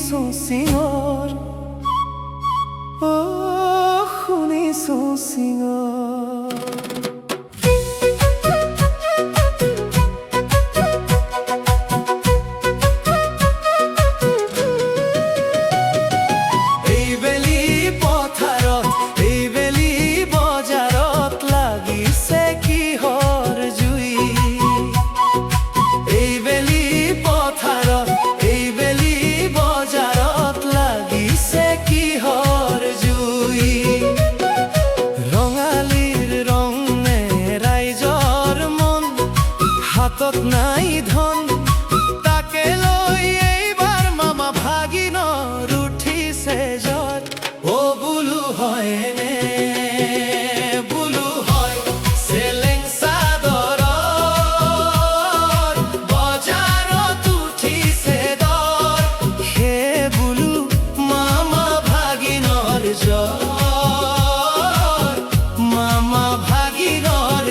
চিঙৰ শুনিছো চিঙৰ হাতত নাই ধন তাকে লৈ এইবাৰ মামা ভাগিনৰ উঠিছে জ্বৰ ও বুলু হয়নে বুলু হয় চেলেং চাদৰৰ বজাৰত উঠিছে দৰ হে বুলু মামা ভাগিনৰ জ্বৰ মামা ভাগিনৰ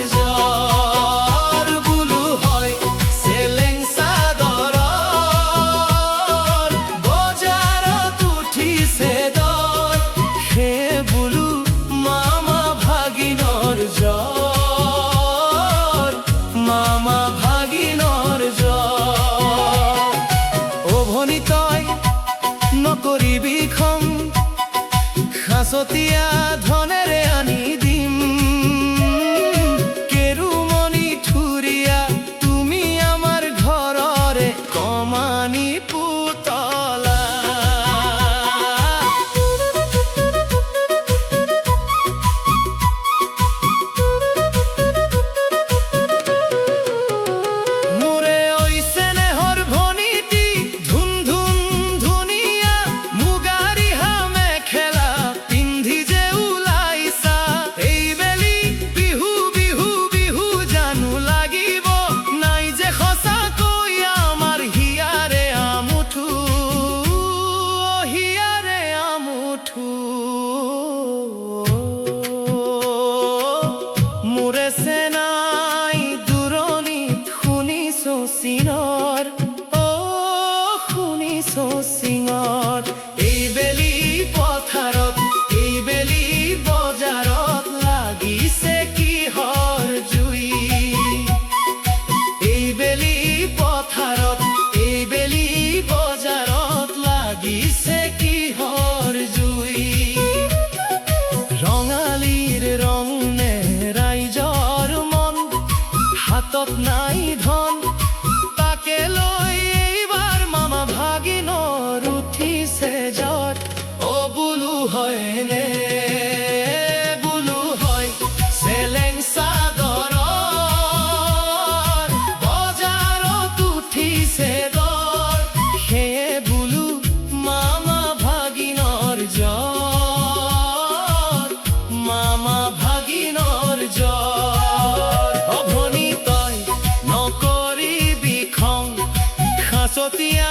জ্বৰ মামা ভাগিনৰ জ্বৰ ও ভনী তই নকৰিবি খং সাঁচতীয়া ধনেৰে আনি দিম কেৰুমণি থুৰীয়া তুমি আমাৰ ঘৰৰে কমানি পুতলা মোৰে চেনাই দূৰণিত শুনিছো চিঙৰ শুনিছো চিঙৰ এইবেলি পথাৰত এইবেলি বজাৰত লাগিছে কিহৰ জুই এইবেলি পথাৰত এইবেলি বজাৰত লাগিছে কিহৰ জুই ৰঙালীৰ ৰং ৰাইজৰ মন হাতত নাই ধন তাকে লৈ এইবাৰ মামা ভাগিনৰ উঠিছে জ্বৰ ও বুলু হয়নে বুলু হয় চেলেং চাদৰৰ বজাৰত উঠিছে দৰ সেয়ে বুলু মামা ভাগিনৰ জ্বৰ মামা ভাগিনৰ জ্বৰ অভনী তই নকৰিবি খং সাঁচতীয়া